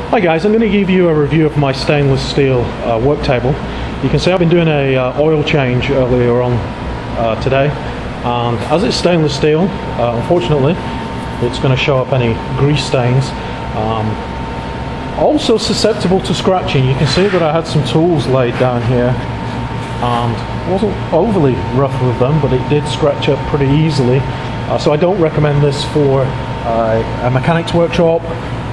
Hi guys, I'm going to give you a review of my stainless steel work table. You can see I've been doing a oil change earlier on today, and as it's stainless steel, unfortunately it's going to show up any grease stains. Also susceptible to scratching. You can see that I had some tools laid down here and wasn't overly rough with them, but it did scratch up pretty easily. So I don't recommend this for a mechanic's workshop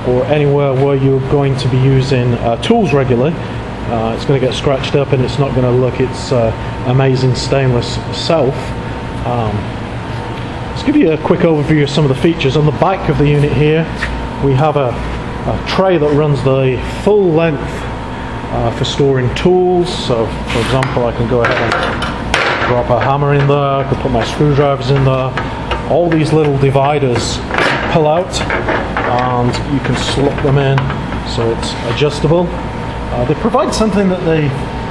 or anywhere where you're going to be using tools regularly. It's going to get scratched up and it's not going to look its amazing stainless self. Let's give you a quick overview of some of the features. On the back of the unit here we have a tray that runs the full length for storing tools. So for example, I can go ahead and drop a hammer in there, I can put my screwdrivers in there. All these little dividers pull out and you can slot them in so it's adjustable. They provide something that they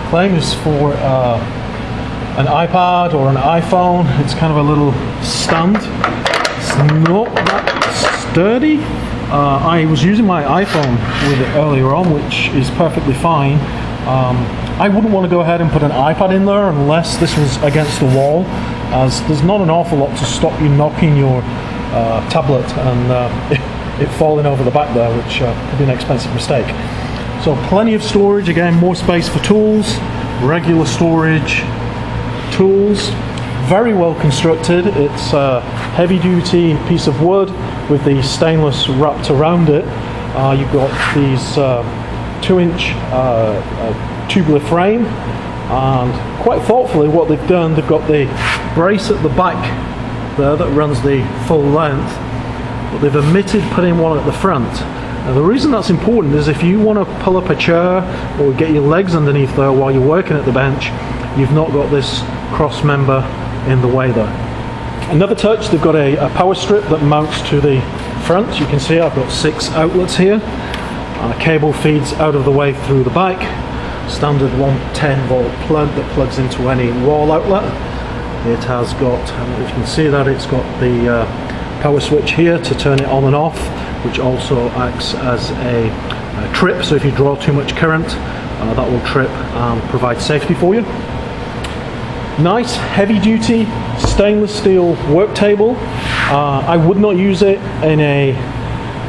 claim is for an iPad or an iPhone. It's kind of a little stand. It's not that sturdy. I was using my iPhone with it earlier on, which is perfectly fine. I wouldn't want to go ahead and put an iPad in there unless this was against the wall, as there's not an awful lot to stop you knocking your tablet and it falling over the back there, which could be an expensive mistake. So plenty of storage, again more space for tools, regular storage, tools. Very well constructed. It's a heavy duty piece of wood with the stainless wrapped around it. You've got these 2-inch tubular frame, and quite thoughtfully what they've done, they've got the brace at the back there that runs the full length, but they've omitted putting one at the front. Now the reason that's important is if you want to pull up a chair or get your legs underneath there while you're working at the bench, you've not got this cross member in the way there. Another touch, they've got a power strip that mounts to the front. You can see I've got 6 outlets here. A cable feeds out of the way through the back. Standard 110 volt plug that plugs into any wall outlet. It has got, if you can see that, it's got the power switch here to turn it on and off, which also acts as a trip, so if you draw too much current that will trip and provide safety for you. Nice heavy duty stainless steel work table. I would not use it in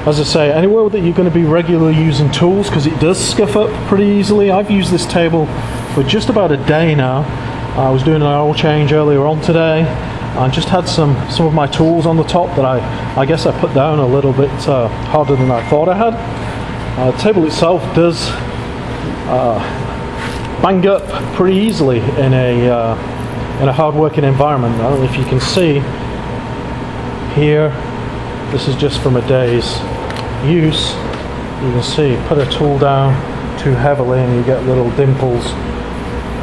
as I say, anywhere that you're going to be regularly using tools, because it does scuff up pretty easily. I've used this table for just about a day now. I was doing an oil change earlier on today and just had some of my tools on the top that I guess I put down a little bit harder than I thought I had. The table itself does bang up pretty easily in a hard working environment. I don't know if you can see here, this is just from a day's use. You can see, put a tool down too heavily and you get little dimples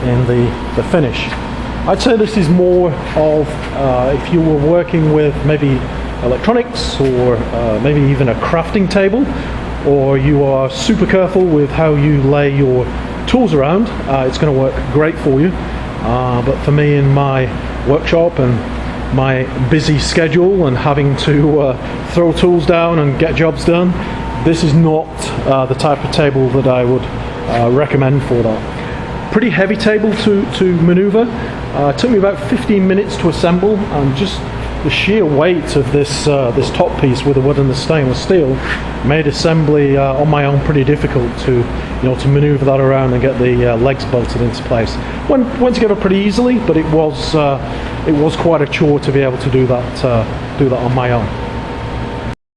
in the finish. I'd say this is more of if you were working with maybe electronics or maybe even a crafting table, or you are super careful with how you lay your tools around, it's going to work great for you. But for me in my workshop and my busy schedule and having to throw tools down and get jobs done, this is not the type of table that I would recommend for that. Pretty heavy table to maneuver. It took me about 15 minutes to assemble, and just the sheer weight of this top piece with the wood and the stainless steel made assembly on my own pretty difficult to maneuver that around and get the legs bolted into place. Went together pretty easily, but it was quite a chore to be able to do that on my own.